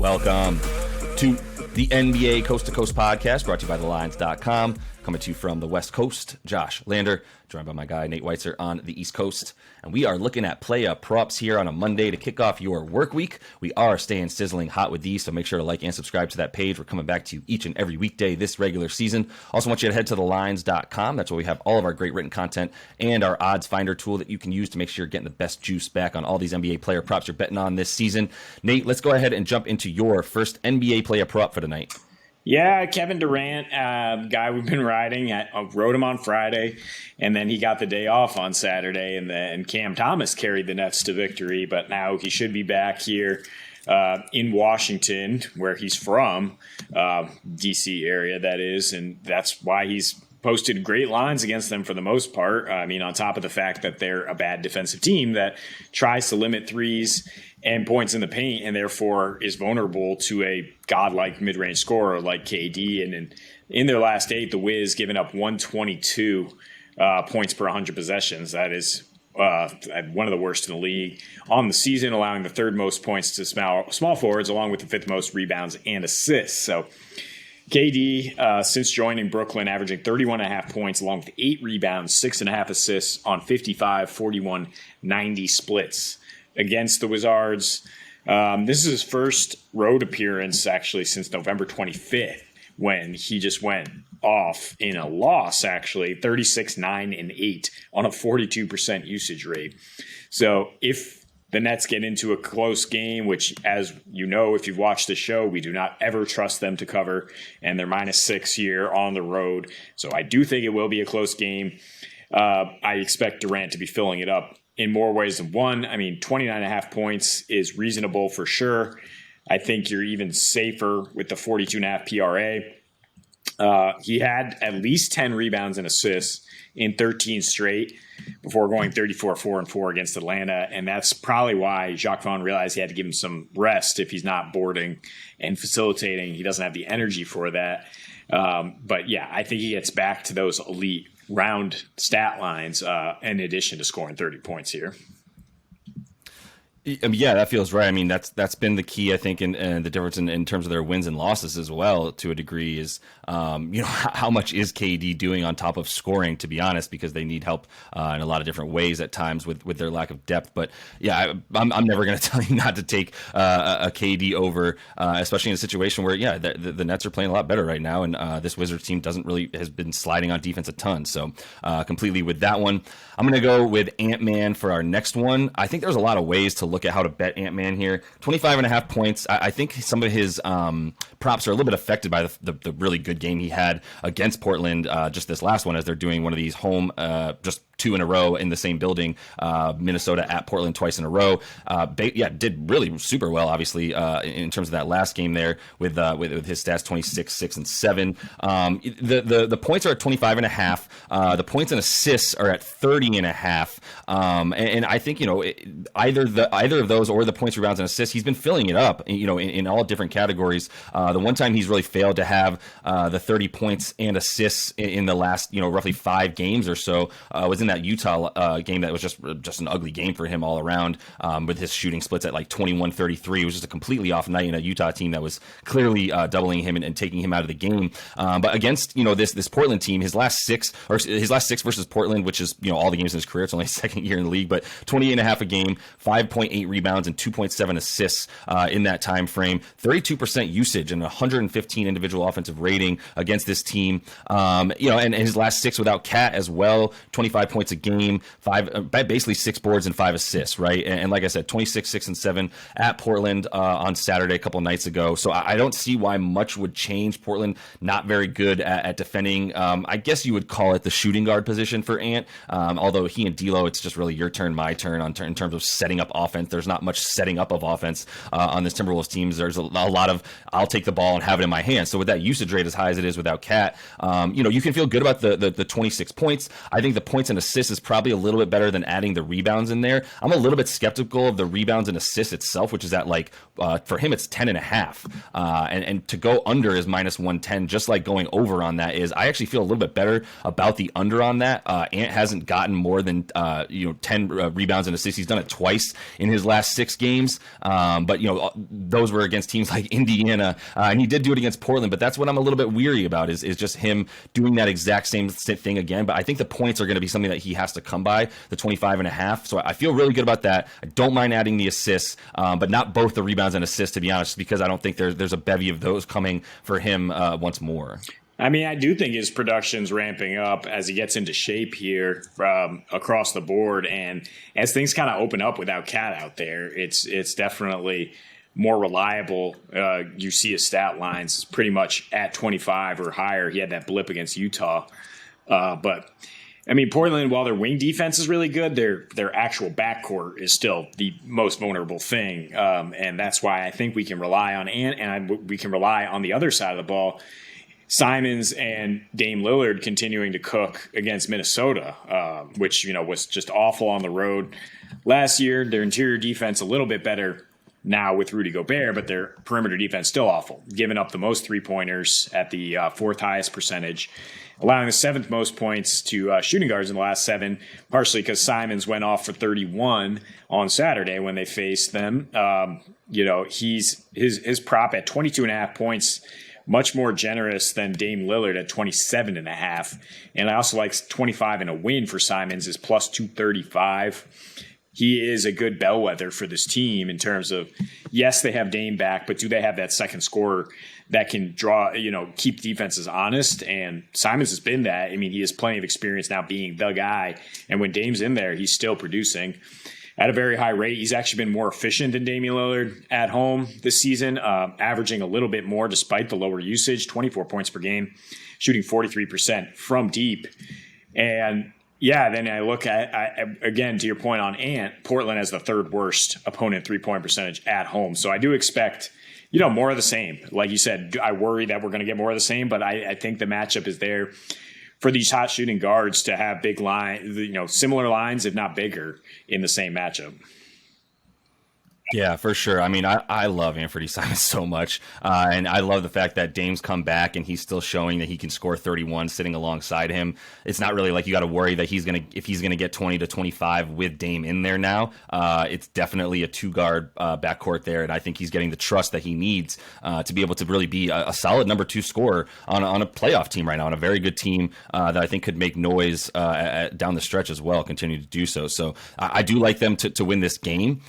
Welcome to the NBA Coast to Coast podcast, brought to you by thelines.com. Coming to you from the West Coast, Josh Lander, joined by my guy Nate Weitzer on the East Coast. And we are looking at play-up props here on a Monday to kick off your work week. We are staying sizzling hot with these, so make sure to like and subscribe to that page. We're coming back to you each and every weekday this regular season. Also want you to head to thelines.com. That's where we have all of our great written content and our odds finder tool that you can use to make sure you're getting the best juice back on all these NBA player props you're betting on this season. Nate, let's go ahead and jump into your first NBA player prop for tonight. Yeah, Kevin Durant, guy we've been riding. I rode him on Friday, and then he got the day off on Saturday, and then Cam Thomas carried the Nets to victory. But now he should be back here in Washington, where he's from, D.C. area, that is, and that's why he's posted great lines against them for the most part. I mean, on top of the fact that they're a bad defensive team that tries to limit threes and points in the paint, and therefore is vulnerable to a godlike mid-range scorer like KD. And in their last 8, the Wiz giving up 122 points per 100 possessions. That is one of the worst in the league on the season, allowing the third most points to small forwards, along with the fifth most rebounds and assists. So KD, since joining Brooklyn, averaging 31.5 points, along with 8 rebounds, 6.5 assists on 55, 41, 90 splits against the Wizards. This is his first road appearance, actually, since November 25th, when he just went off in a loss, actually, 36, 9, and 8 on a 42% usage rate. So if the Nets get into a close game, which, as you know, if you've watched the show, we do not ever trust them to cover, and they're -6 here on the road. So I do think it will be a close game. I expect Durant to be filling it up in more ways than one. I mean, 29.5 points is reasonable for sure. I think you're even safer with the 42.5 PRA. He had at least 10 rebounds and assists in 13 straight before going 34, 4, and 4 against Atlanta. And that's probably why Jacques Vaughn realized he had to give him some rest if he's not boarding and facilitating. He doesn't have the energy for that. But yeah, I think he gets back to those elite round stat lines in addition to scoring 30 points here. Yeah, that feels right. I mean, that's been the key, I think, and the difference in terms of their wins and losses as well, to a degree, is how much is KD doing on top of scoring, to be honest, because they need help in a lot of different ways at times with their lack of depth. But yeah, I'm never going to tell you not to take a KD over, especially in a situation where the Nets are playing a lot better right now, and this Wizards team has been sliding on defense a ton. So completely with that one. I'm going to go with Ant-Man for our next one. I think there's a lot of ways to look at how to bet Ant-Man here. 25.5 points. I think some of his props are a little bit affected by the really good game he had against Portland just this last one, as they're doing one of these home just 2 in a row in the same building, Minnesota at Portland twice in a row. Did really super well, obviously, in terms of that last game there with his stats, 26, 6, and 7. The points are at 25.5. The points and assists are at 30.5. And I think, either of those or the points, rebounds, and assists, he's been filling it up, in all different categories. The one time he's really failed to have the 30 points and assists in the last, roughly 5 games or so was in that Utah game that was just an ugly game for him all around, with his shooting splits at like 21-33. It was just a completely off night in a Utah team that was clearly doubling him and taking him out of the game. But against this Portland team, his last six versus Portland, which is all the games in his career, it's only his second year in the league, but 28.5 a game, 5.8 rebounds and 2.7 assists in that time frame, 32% usage and 115 individual offensive rating against this team. And his last 6 without Cat as well, 25 points a game, basically 6 boards and 5 assists, right? And like I said, 26, 6, and 7 at Portland on Saturday a couple nights ago. So I don't see why much would change. Portland not very good at defending. I guess you would call it the shooting guard position for Ant. Although he and D'Lo, it's just really your turn, my turn in terms of setting up offense. There's not much setting up of offense on this Timberwolves teams. There's a lot of I'll take the ball and have it in my hands. So with that usage rate as high as it is without Cat, you can feel good about the 26 points. I think the points and assists is probably a little bit better than adding the rebounds in there. I'm a little bit skeptical of the rebounds and assists itself, which is at like, for him, it's 10.5. And to go under is -110, just like going over on that is. I actually feel a little bit better about the under on that. Ant hasn't gotten more than 10 rebounds and assists. He's done it twice in his last 6 games. But those were against teams like Indiana, and he did do it against Portland. But that's what I'm a little bit weary about is just him doing that exact same thing again. But I think the points are going to be something that he has to come by, the 25.5. So I feel really good about that. I don't mind adding the assists, but not both the rebounds and assists, to be honest, because I don't think there's a bevy of those coming for him once more. I mean, I do think his production's ramping up as he gets into shape here across the board. And as things kind of open up without Cat out there, it's definitely more reliable. You see his stat lines pretty much at 25 or higher. He had that blip against Utah. But, I mean, Portland, while their wing defense is really good, their actual backcourt is still the most vulnerable thing. And that's why I think we can rely on Ant, and we can rely on the other side of the ball, Simons and Dame Lillard continuing to cook against Minnesota, which was just awful on the road last year. Their interior defense a little bit better now with Rudy Gobert, but their perimeter defense still awful, giving up the most 3-pointers at the 4th highest percentage, allowing the 7th most points to shooting guards in the last 7, partially because Simons went off for 31 on Saturday when they faced them. His prop at 22.5 points, much more generous than Dame Lillard at 27.5. And I also like 25 and a win for Simons is plus 235. He is a good bellwether for this team in terms of, yes, they have Dame back, but do they have that second scorer that can keep defenses honest? And Simons has been that. I mean, he has plenty of experience now being the guy. And when Dame's in there, he's still producing at a very high rate. He's actually been more efficient than Damian Lillard at home this season, averaging a little bit more despite the lower usage, 24 points per game, shooting 43% from deep. And then I look at, again, to your point on Ant, Portland has the 3rd worst opponent 3-point percentage at home. So I do expect, more of the same. Like you said, I worry that we're going to get more of the same, but I think the matchup is there for these hot shooting guards to have big similar lines, if not bigger, in the same matchup. Yeah, for sure. I mean, I love Anfernee Simons so much, and I love the fact that Dame's come back and he's still showing that he can score 31 sitting alongside him. It's not really like you got to worry that if he's gonna get 20 to 25 with Dame in there now. It's definitely a 2-guard backcourt there, and I think he's getting the trust that he needs to be able to really be a solid number 2 scorer on a playoff team right now, on a very good team that I think could make noise down the stretch as well, continue to do so. So I do like them to win this game.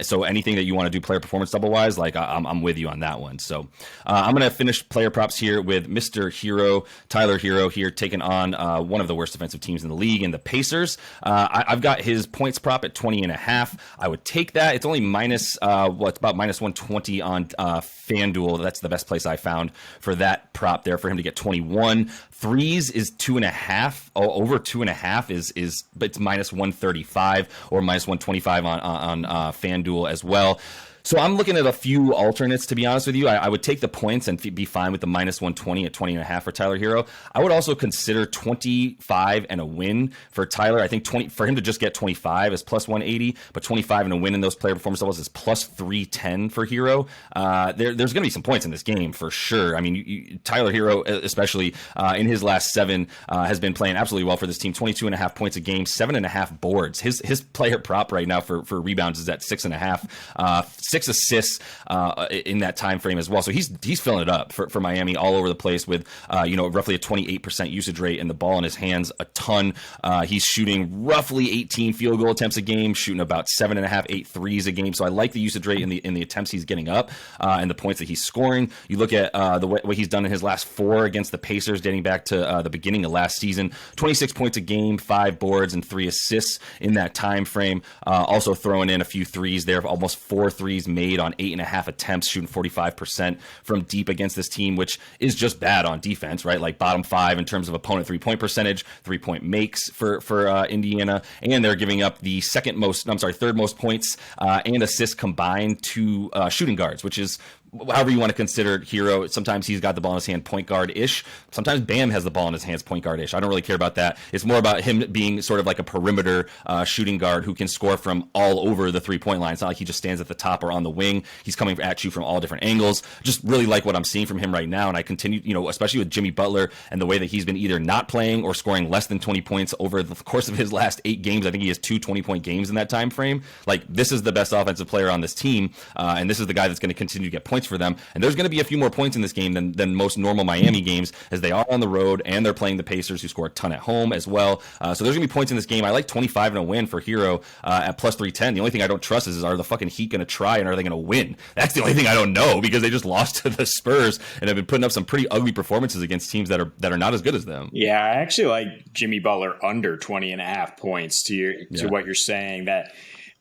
So anything that you want to do player performance double wise, like I'm with you on that one. So I'm going to finish player props here with Mr. Hero, Tyler Hero here, taking on one of the worst defensive teams in the league, in the Pacers. I've got his points prop at 20.5. I would take that. It's only it's about -120 on FanDuel. That's the best place I found for that prop there for him to get 21. Threes is 2.5. Over 2.5 is but it's -135 or -125 on FanDuel as well. So I'm looking at a few alternates, to be honest with you. I would take the points and be fine with the -120 at 20.5 for Tyler Hero. I would also consider 25 and a win for Tyler. I think 20 for him to just get 25 is plus 180, but 25 and a win in those player performance levels is plus 310 for Hero. There's going to be some points in this game for sure. I mean, Tyler Hero, especially in his last 7, has been playing absolutely well for this team. 22.5 points a game, 7.5 boards. His player prop right now for rebounds is at 6.5. 6 assists in that time frame as well. So he's filling it up for Miami all over the place with roughly a 28% usage rate and the ball in his hands a ton. He's shooting roughly 18 field goal attempts a game, shooting about 7.5, 8 threes a game. So I like the usage rate in the attempts he's getting up and the points that he's scoring. You look at what he's done in his last 4 against the Pacers, dating back to the beginning of last season. 26 points a game, 5 boards, and 3 assists in that time frame. Also throwing in a few threes there, almost 4 threes made on 8.5 attempts, shooting 45% from deep against this team, which is just bad on defense, right? Like bottom 5 in terms of opponent 3-point percentage, 3-point makes for Indiana, and they're giving up the third most points and assists combined to shooting guards, which is however you want to consider Hero. Sometimes he's got the ball in his hand, point guard-ish. Sometimes Bam has the ball in his hands, point guard-ish. I don't really care about that. It's more about him being sort of like a perimeter shooting guard who can score from all over the three-point line. It's not like he just stands at the top or on the wing. He's coming at you from all different angles. Just really like what I'm seeing from him right now, and I continue, especially with Jimmy Butler and the way that he's been either not playing or scoring less than 20 points over the course of his last 8 games. I think he has 2 20-point games in that time frame. Like, this is the best offensive player on this team, and this is the guy that's going to continue to get points for them. And there's going to be a few more points in this game than most normal Miami games, as they are on the road and they're playing the Pacers, who score a ton at home as well. So there's going to be points in this game. I like 25 and a win for Hero at plus 310. The only thing I don't trust is are the fucking Heat going to try, and are they going to win? That's the only thing I don't know, because they just lost to the Spurs and have been putting up some pretty ugly performances against teams that are not as good as them. Yeah, I actually like Jimmy Butler under 20.5 points to what you're saying. That,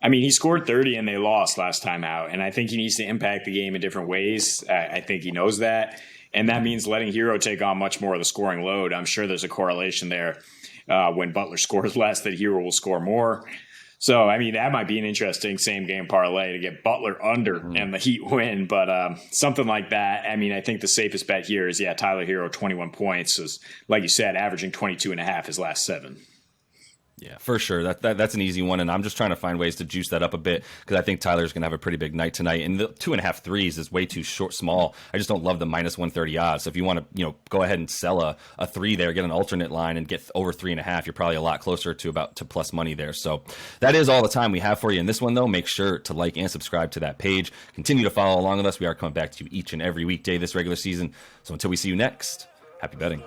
I mean, he scored 30 and they lost last time out, and I think he needs to impact the game in different ways. I think he knows that, and that means letting Hero take on much more of the scoring load. I'm sure there's a correlation there. When Butler scores less, that Hero will score more. So, I mean, that might be an interesting same-game parlay to get Butler under and the Heat win. But something like that, I mean, I think the safest bet here is, Tyler Hero, 21 points. Is, like you said, averaging 22.5 his last 7. Yeah, for sure. That's an easy one, and I'm just trying to find ways to juice that up a bit, because I think Tyler's going to have a pretty big night tonight. And the 2.5 threes is way too small. I just don't love the minus 130 odds. So if you want to, go ahead and sell a 3 there, get an alternate line, and get over 3.5, you're probably a lot closer to plus money there. So that is all the time we have for you in this one, though. Make sure to like and subscribe to that page. Continue to follow along with us. We are coming back to you each and every weekday this regular season. So until we see you next, happy betting.